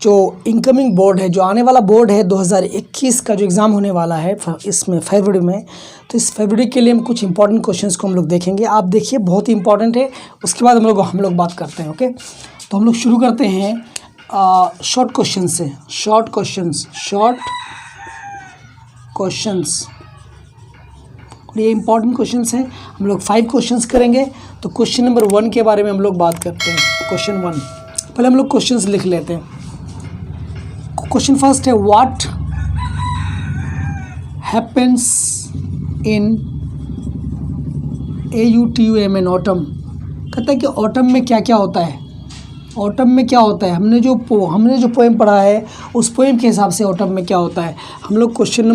जो incoming board है, जो आने वाला बोर्ड है 2021 का जो एग्ज़ाम होने वाला है इसमें फरवरी में, तो इस फरवरी के लिए हम कुछ इंपॉर्टेंट क्वेश्चंस को हम लोग देखेंगे। आप देखिए, बहुत ही इंपॉर्टेंट है। उसके बाद हम लोग बात करते हैं। ओके, तो हम लोग शुरू करते हैं शॉर्ट क्वेश्चन से। शॉर्ट क्वेश्चंस ये इंपॉर्टेंट क्वेश्चंस हैं। हम लोग 5 क्वेश्चंस करेंगे। तो क्वेश्चन नंबर 1 के बारे में हम लोग बात करते हैं। क्वेश्चन 1, पहले हम लोग क्वेश्चंस लिख लेते हैं। क्वेश्चन फर्स्ट है, what happens in AUTUM in autumn. कहता है कि ऑटम में क्या क्या होता है। ऑटम में क्या होता है, हमने जो पोएम पढ़ा है उस पोएम के हिसाब से ऑटम में क्या होता है। हम लोग क्वेश्चन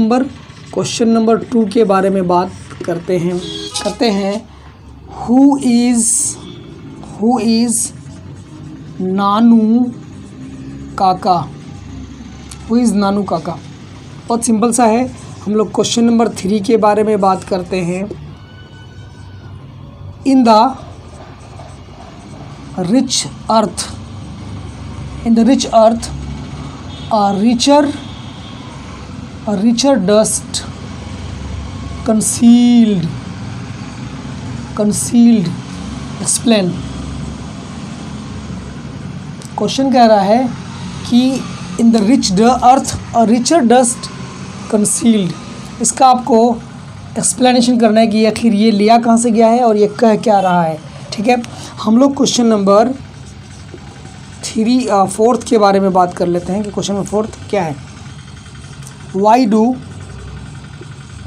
नंबर 2 के बारे में बात करते हैं। हु इज़ नानू काका। हु इज़ नानू काका, बहुत सिंपल सा है। हम लोग क्वेश्चन नंबर 3 के बारे में बात करते हैं। इन the rich earth a richer dust concealed explain। Question कह रहा है कि in the rich earth a richer dust concealed, इसका आपको एक्सप्लेनेशन करना है कि आखिर ये लिया कहाँ से गया है और ये कह क्या रहा है। ठीक है, हम लोग क्वेश्चन नंबर 4 के बारे में बात कर लेते हैं कि क्वेश्चन नंबर 4 क्या है। वाई डू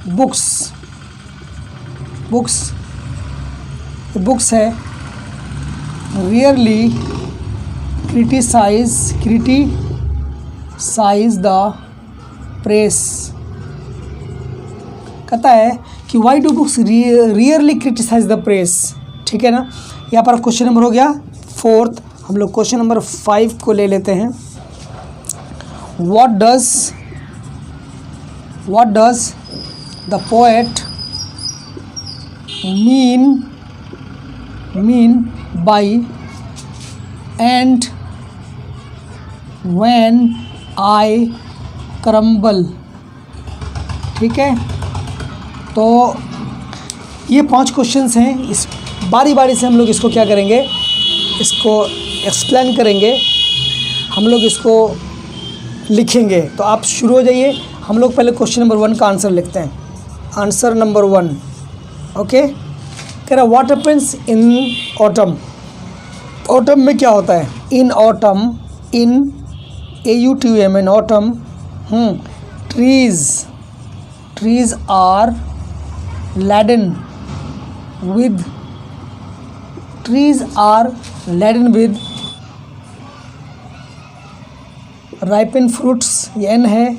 बुक्स है रियरली क्रिटिसाइज द प्रेस। कहता है कि why do books rarely criticise the press. ठीक है ना, यहाँ पर क्वेश्चन नंबर हो गया 4। हम लोग क्वेश्चन नंबर 5 को ले लेते हैं। What does the poet mean by and when I crumble। ठीक है, तो ये 5 क्वेश्चंस हैं। इस बारी से हम लोग इसको क्या करेंगे, इसको एक्सप्लेन करेंगे, हम लोग इसको लिखेंगे। तो आप शुरू हो जाइए। हम लोग पहले क्वेश्चन नंबर 1 का आंसर लिखते हैं। आंसर नंबर 1, ओके, कह रहा what happens in autumn. Autumn में क्या होता है। In autumn, in AUTUM in autumn, trees are laden with ripen fruits, ये N है।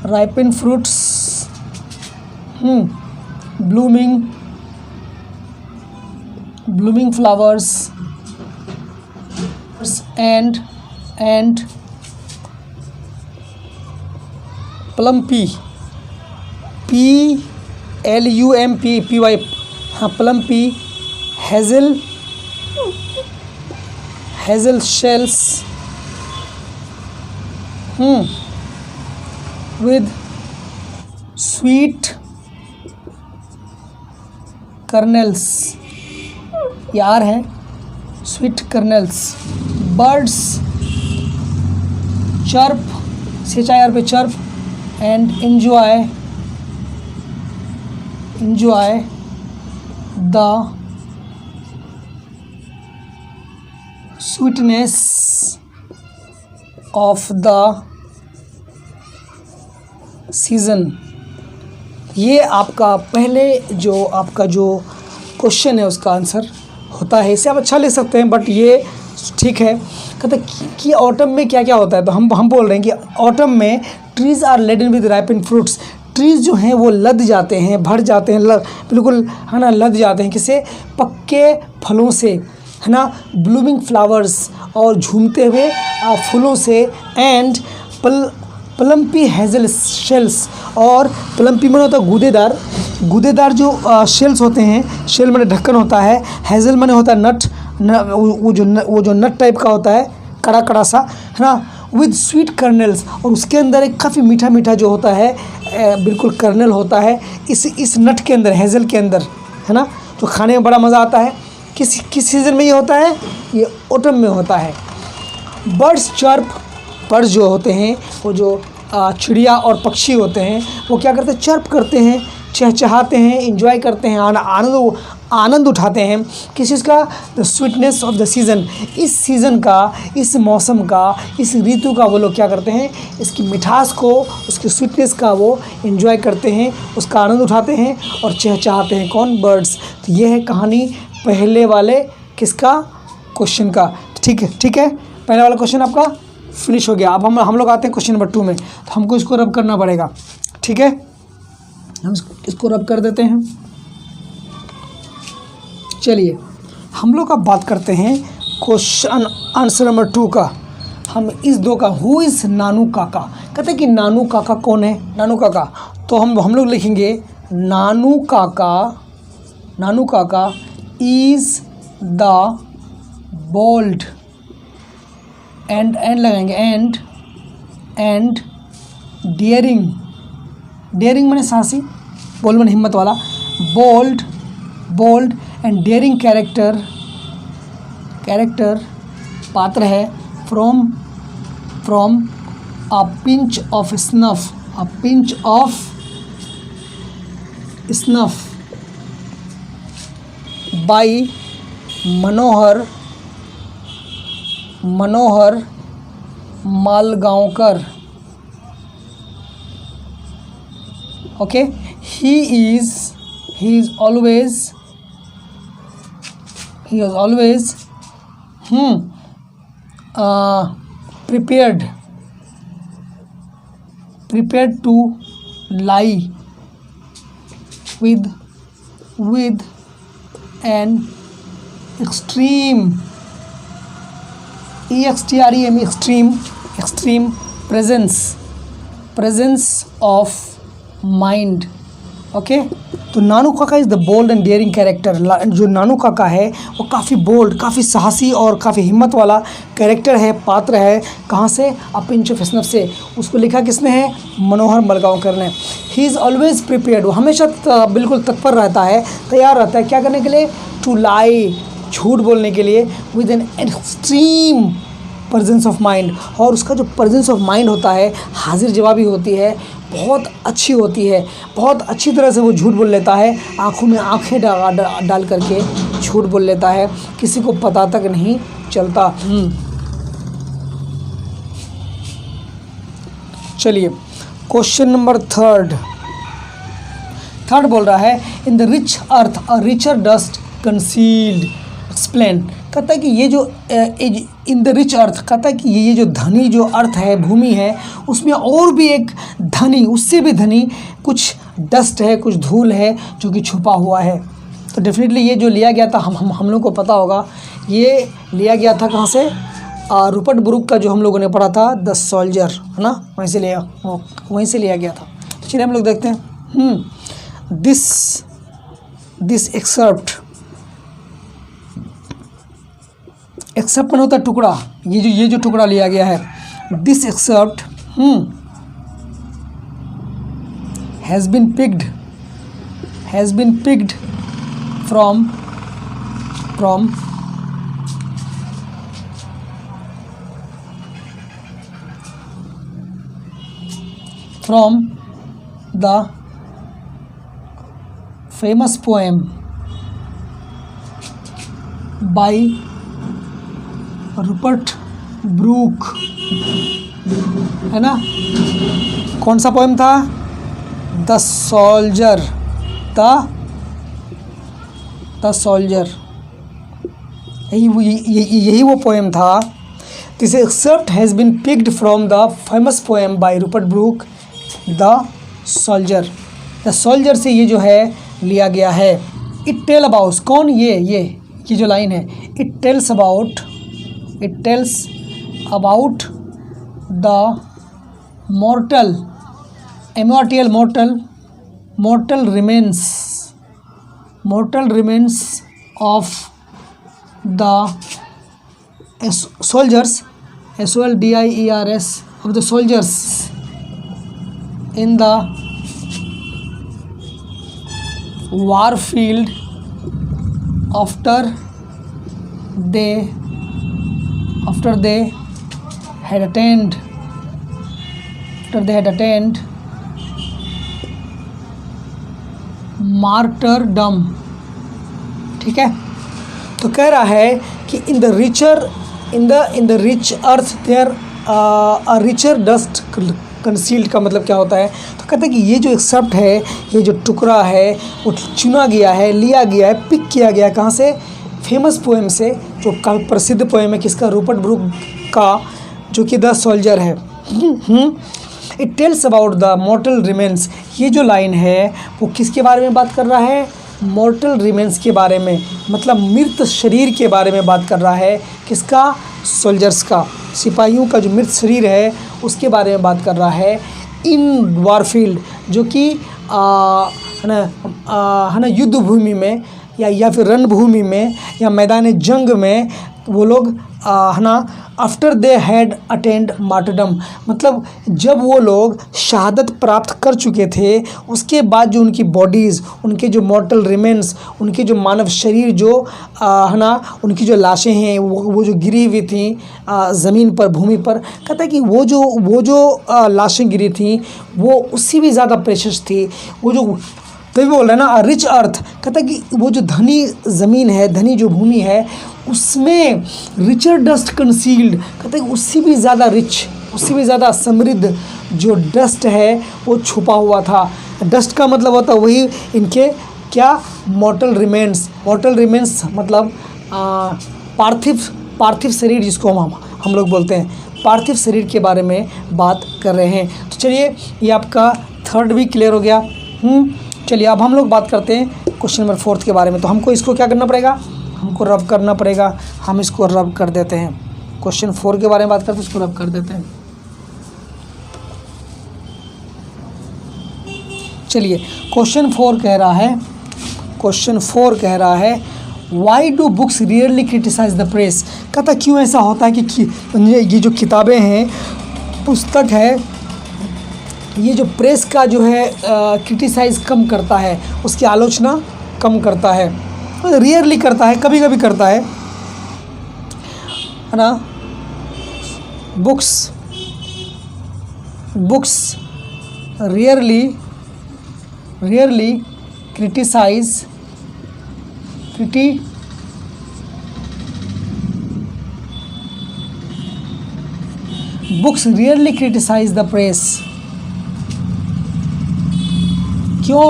ripen fruits, blooming flowers and plumpy, PLUMPY, हाँ plumpy, hazel shells with sweet kernels, यार है sweet kernels। birds chirp, CHIR पे chirp and enjoy the sweetness of the season। ये आपका पहले जो क्वेश्चन है उसका आंसर होता है। इसे आप अच्छा ले सकते हैं, बट ये ठीक है। कहते कि ऑटम में क्या क्या होता है। तो हम बोल रहे हैं कि ऑटम में trees are laden with ripen fruits. Trees जो हैं वो लद जाते हैं, भर जाते हैं, बिल्कुल है ना, लद जाते हैं किसे, पक्के फलों से, है ना, ब्लूमिंग फ्लावर्स और झूमते हुए फूलों से, एंड प्लम्पी हेज़ल शेल्स। और प्लम्पी माने होता है गूदेदार जो शेल्स होते हैं, शेल माने ढक्कन होता है, हेज़ल माने होता है नट, वो जो नट टाइप का होता है, कड़ा कड़ा सा, है ना, विद स्वीट कर्नल्स, और उसके अंदर एक काफ़ी मीठा मीठा जो होता है बिल्कुल कर्नल होता है इस नट के अंदर, हेज़ल के अंदर, है ना, जो खाने में बड़ा मज़ा आता है। किस सीज़न में ये होता है? ये ऑटम में होता है। बर्ड्स चर्प, बर्ड्स जो होते हैं वो जो चिड़िया और पक्षी होते हैं वो क्या करते हैं? चर्प करते हैं, चहचहाते हैं, एंजॉय करते हैं, आनंद उठाते हैं किस चीज़ का? The sweetness of the season, इस सीज़न का, इस मौसम का, इस ऋतु का वो लोग क्या करते हैं? इसकी मिठास को, उसकी स्वीटनेस का वो एंजॉय करते हैं, उसका आनंद उठाते हैं और चहचहाते हैं। कौन? बर्ड्स। तो ये है कहानी पहले वाले किसका? क्वेश्चन का। ठीक है, पहले वाला क्वेश्चन आपका फिनिश हो गया। अब हम लोग आते हैं क्वेश्चन नंबर 2 में। तो हमको इसको रब करना पड़ेगा, ठीक है, हम इसको रब कर देते हैं। चलिए हम लोग अब बात करते हैं क्वेश्चन आंसर नंबर 2 का। हम इस 2 का, हु इज़ नानू काका, कहते हैं कि नानू काका कौन है? नानू काका, तो हम लोग लिखेंगे नानू Kaka is the bold, and लगाएंगे, एंड डेयरिंग माने साहसी, बोल्ड माने हिम्मत वाला, बोल्ड एंड डेयरिंग कैरेक्टर पात्र है from a pinch of snuff by Manohar Malgaonkar. Okay, he is always prepared to lie with an extreme extreme presence of mind। Okay, तो Nanu Kaka is the bold and daring character. जो नानू काका है वो काफ़ी bold, काफ़ी साहसी और काफ़ी हिम्मत वाला कैरेक्टर है, पात्र है। कहाँ से? अ पिंच ऑफ स्नफ से। उसको लिखा किसने है? मनोहर मलगांवकर ने। ही इज़ ऑलवेज प्रिपेयर्ड, वो हमेशा बिल्कुल तत्पर रहता है, तैयार रहता है क्या करने के लिए? टू लाई, झूठ बोलने के लिए, with an extreme presence of mind, और उसका जो प्रेजेंस ऑफ माइंड होता है, हाजिर जवाबी होती है, बहुत अच्छी होती है, बहुत अच्छी तरह से वो झूठ बोल लेता है, आँखों में आँखें डाल करके झूठ बोल लेता है, किसी को पता तक नहीं चलता। चलिए क्वेश्चन नंबर 3 बोल रहा है, in the rich earth a richer dust concealed, explain. कहता है कि ये जो इन द रिच अर्थ, कहता है कि ये जो धनी जो अर्थ है, भूमि है, उसमें और भी एक धनी, उससे भी धनी कुछ डस्ट है, कुछ धूल है जो कि छुपा हुआ है। तो डेफिनेटली ये जो लिया गया था, हम लोग को पता होगा, ये लिया गया था कहाँ से? रूपर्ट ब्रूक का जो हम लोगों ने पढ़ा था द सोल्जर, है ना, वहीं से लिया गया था। तो चलिए हम लोग देखते हैं। दिस एक्सेप्ट मैंने होता है टुकड़ा, ये जो टुकड़ा लिया गया है, this excerpt has been picked from the famous poem by Rupert Brooke, है ना। कौन सा पोएम था? द सोल्जर, यही वो पोएम था। This excerpt has been picked from the famous poem by Rupert Brooke the soldier. The soldier से ये जो है लिया गया है। इट टेल अबाउट, कौन? ये जो लाइन है, it tells about the mortal remains of the soldiers, SOLDIERS, of the soldiers in the war field after they had attained martyrdom। ठीक है, तो कह रहा है कि in the rich earth there a richer dust concealed का मतलब क्या होता है? तो कहते हैं कि ये जो एक शब्द है, ये जो टुकड़ा है वो चुना गया है, लिया गया है, पिक किया गया है कहाँ से? फेमस पोएम से, जो काफ़ी प्रसिद्ध पोएम है किसका? रूपर्ट ब्रूक का, जो कि द सोल्जर है। It tells about the मॉर्टल remains. ये जो लाइन है वो किसके बारे में बात कर रहा है? मॉर्टल रिमेन्स के बारे में, मतलब मृत शरीर के बारे में बात कर रहा है। किसका? सोल्जर्स का, सिपाहियों का जो मृत शरीर है उसके बारे में बात कर रहा है। इन वारफील्ड, जो कि है ना युद्ध भूमि में या फिर रणभूमि में या मैदान जंग में वो लोग है ना after they had attend martyrdom, मतलब जब वो लोग शहादत प्राप्त कर चुके थे उसके बाद जो उनकी बॉडीज़, उनके जो मॉर्टल रिमेन्स, उनके जो मानव शरीर जो है ना उनकी जो लाशें हैं वो जो गिरी हुई थी ज़मीन पर, भूमि पर, कहता है कि वो जो लाशें गिरी थी वो उससे भी ज़्यादा प्रेशियस थी। वो जो तभी बोल रहा है ना रिच अर्थ, कहता है कि वो जो धनी ज़मीन है, धनी जो भूमि है उसमें रिचर डस्ट कंसील्ड, कहते हैं उससे भी ज़्यादा रिच, उससे भी ज़्यादा समृद्ध जो डस्ट है वो छुपा हुआ था। डस्ट का मतलब होता है वही इनके क्या? मॉर्टल रिमेन्स। मॉर्टल रिमेन्स मतलब पार्थिव शरीर, जिसको हम लोग बोलते हैं, पार्थिव शरीर के बारे में बात कर रहे हैं। तो चलिए ये आपका थर्ड भी क्लियर हो गया। चलिए अब हम लोग बात करते हैं क्वेश्चन नंबर 4 के बारे में। तो हमको इसको क्या करना पड़ेगा? हमको रब करना पड़ेगा। हम इसको रब कर देते हैं। क्वेश्चन 4 के बारे में बात करते हैं, इसको रब कर देते हैं। चलिए क्वेश्चन 4 कह रहा है why do books rarely criticise the press. कहता क्यों ऐसा होता है कि ये जो किताबें हैं, पुस्तक है, ये जो प्रेस का जो है क्रिटिसाइज़ कम करता है, उसकी आलोचना कम करता है, रियरली करता है, कभी कभी करता है ना। Books rarely criticise the press. क्यों?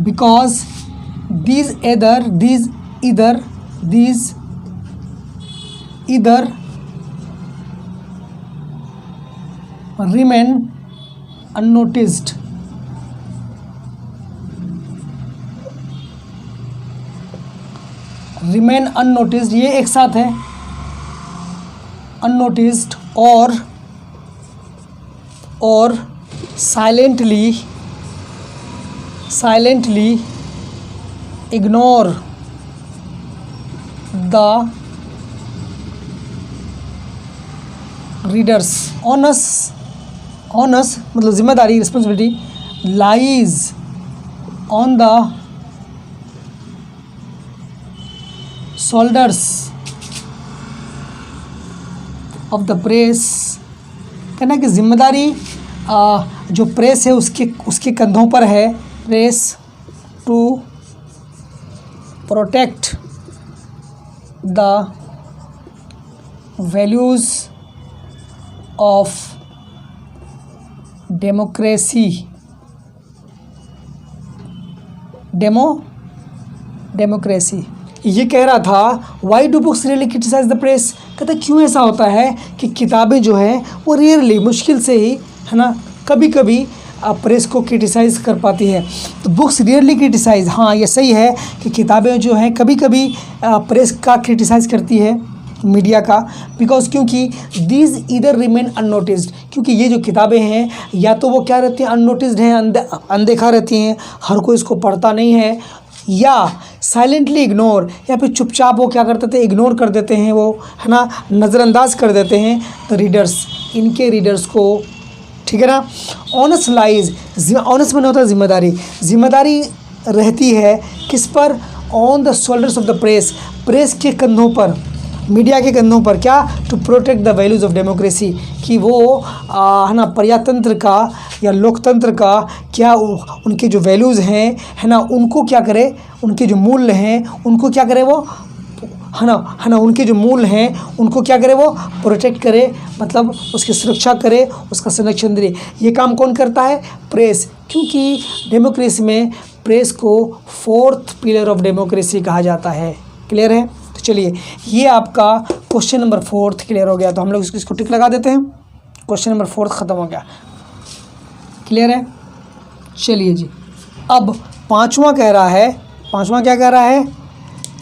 because these either remain unnoticed, ये एक साथ है, unnoticed और silently ignore the readers। onus मतलब जिम्मेदारी, responsibility lies on the shoulders of the press। कहना कि जिम्मेदारी जो प्रेस है उसके कंधों पर है। Press to protect the values of democracy. Democracy ये कह रहा था why do books really criticise the press. कहता क्यों ऐसा होता है कि किताबें जो हैं वो रियरली, मुश्किल से ही है ना, कभी कभी प्रेस को क्रिटिसाइज़ कर पाती है। तो बुक्स रियरली क्रिटिसाइज, हाँ ये सही है कि किताबें जो हैं कभी कभी प्रेस का क्रिटिसाइज़ करती है, मीडिया का, बिकॉज क्योंकि दीज ईदर रिमेन अननोटिस्ड, क्योंकि ये जो किताबें हैं या तो वो क्या रहती हैं, अननोटिस्ड हैं, अनदेखा रहती हैं, हर कोई इसको पढ़ता नहीं है, या साइलेंटली इग्नोर, या फिर चुपचाप वो क्या करते थे, इग्नोर कर देते हैं, वो है ना, नज़रअंदाज कर देते हैं द रीडर्स, इनके रीडर्स को, ठीक है ना। ऑनेस्ट लाइज, ऑनेस्ट में होता है जिम्मेदारी, जिम्मेदारी रहती है किस पर, on the shoulders of the press, press के कंधों पर, मीडिया के कंधों पर, क्या, to protect the values of democracy, कि वो है ना प्रजातंत्र का या लोकतंत्र का क्या उनके जो वैल्यूज़ हैं, है ना, उनको क्या करे, उनके जो मूल्य हैं उनको क्या करे वो, है ना, उनके जो मूल्य हैं उनको क्या करे वो, प्रोटेक्ट करे, मतलब उसकी सुरक्षा करे, उसका संरक्षण दे। ये काम कौन करता है, प्रेस, क्योंकि डेमोक्रेसी में प्रेस को फोर्थ पिलर ऑफ डेमोक्रेसी कहा जाता है। क्लियर है। तो चलिए ये आपका क्वेश्चन नंबर 4 क्लियर हो गया, तो हम लोग इसको टिक लगा देते हैं, क्वेश्चन नंबर 4 ख़त्म हो गया। क्लियर है। चलिए जी, अब पांचवा कह रहा है, पांचवा क्या कह रहा है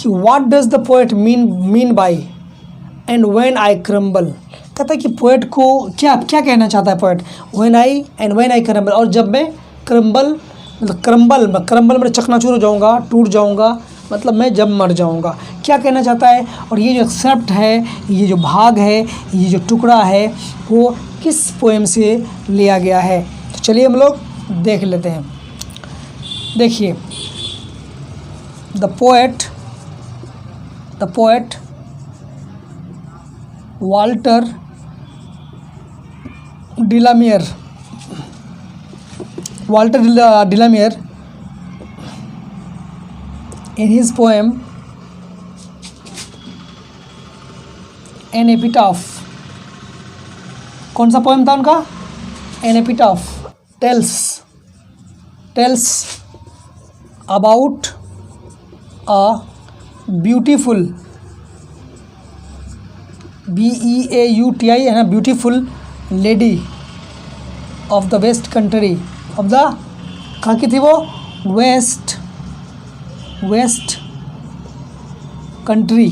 कि what does the poet mean by and when I crumble, कहता है कि पोएट को क्या क्या कहना चाहता है पोएट, व्हेन आई क्रम्बल, और जब मैं क्रम्बल, मतलब क्रम्बल में चकनाचूर हो जाऊँगा, टूट जाऊँगा, मतलब मैं जब मर जाऊँगा, क्या कहना चाहता है। और ये जो एक्सेप्ट है, ये जो भाग है, ये जो टुकड़ा है, वो किस पोएम से लिया गया है। तो चलिए हम लोग देख लेते हैं। देखिए, the poet Walter de la Mare in his poem An Epitaph, कौन सा पोएम था उनका, An Epitaph, tells about a beautiful, BEAUTI है ना, beautiful lady of the west country, of the, कहाँ की थी वो, west country,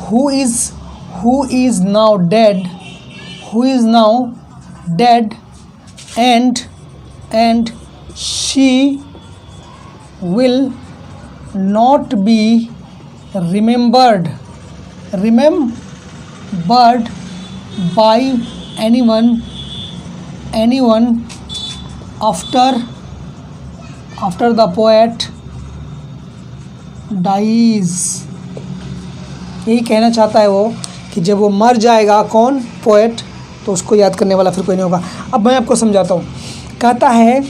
who is now dead and she will not be remembered by anyone after the poet dies. यही कहना चाहता है वो कि जब वो मर जाएगा कौन, पोएट, तो उसको याद करने वाला फिर कोई नहीं होगा। अब मैं आपको समझाता हूँ। कहता है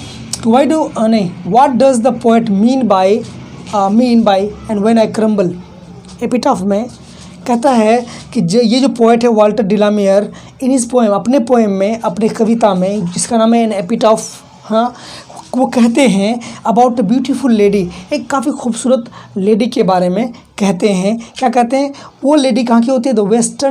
what does the poet mean by and when I crumble. Epitaph में कहता है कि ये जो पोएट है वाल्टर डिलामियर, इन इस पोएम, अपने पोएम में, अपने कविता में, जिसका नाम है एन एपिटाफ, हाँ, वो कहते हैं अबाउट अ ब्यूटीफुल लेडी, एक काफ़ी खूबसूरत लेडी के बारे में कहते हैं। क्या कहते हैं, वो लेडी कहाँ की होती है, द वेस्ट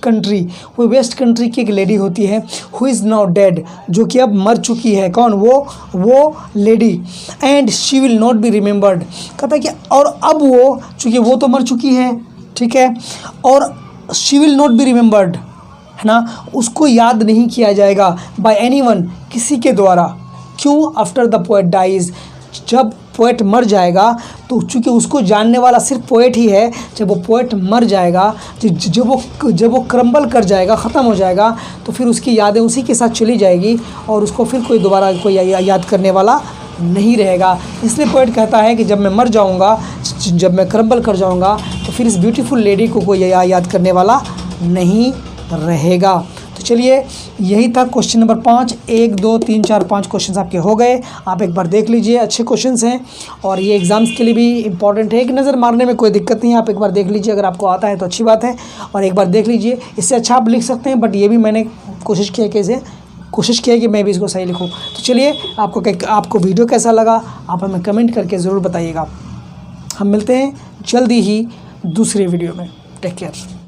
कंट्री, वो वेस्ट कंट्री की एक लेडी होती है, हु इज़ नाउ डेड, जो कि अब मर चुकी है। कौन, वो lady, and she will not be remembered, कहता है कि और अब वो, चूँकि वो तो मर चुकी है, ठीक है, और she will not be remembered, है ना, उसको याद नहीं किया जाएगा, बाय एनीवन, किसी के द्वारा। क्यों, आफ्टर द पोएट डाइज, जब पोएट मर जाएगा, तो चूँकि उसको जानने वाला सिर्फ पोएट ही है, जब वो पोएट मर जाएगा, जब वो क्रम्बल कर जाएगा, ख़त्म हो जाएगा, तो फिर उसकी यादें उसी के साथ चली जाएगी और उसको फिर कोई दोबारा कोई याद करने वाला नहीं रहेगा। इसलिए पोएट कहता है कि जब मैं मर जाऊंगा, जब मैं क्रम्बल कर जाऊंगा, तो फिर इस ब्यूटीफुल लेडी को कोई याद करने वाला नहीं रहेगा। तो चलिए यही था क्वेश्चन नंबर 5। 1 2 3 4 5 क्वेश्चन आपके हो गए। आप एक बार देख लीजिए, अच्छे क्वेश्चंस हैं और ये एग्ज़ाम्स के लिए भी इंपॉर्टेंट है। एक नज़र मारने में कोई दिक्कत नहीं है, आप एक बार देख लीजिए, अगर आपको आता है तो अच्छी बात है, और एक बार देख लीजिए। इससे अच्छा आप लिख सकते हैं, बट ये भी मैंने कोशिश किया कि मैं भी इसको सही लिखूँ। तो चलिए, आपको वीडियो कैसा लगा आप हमें कमेंट करके ज़रूर बताइएगा। हम मिलते हैं जल्दी ही दूसरे वीडियो में। Take care.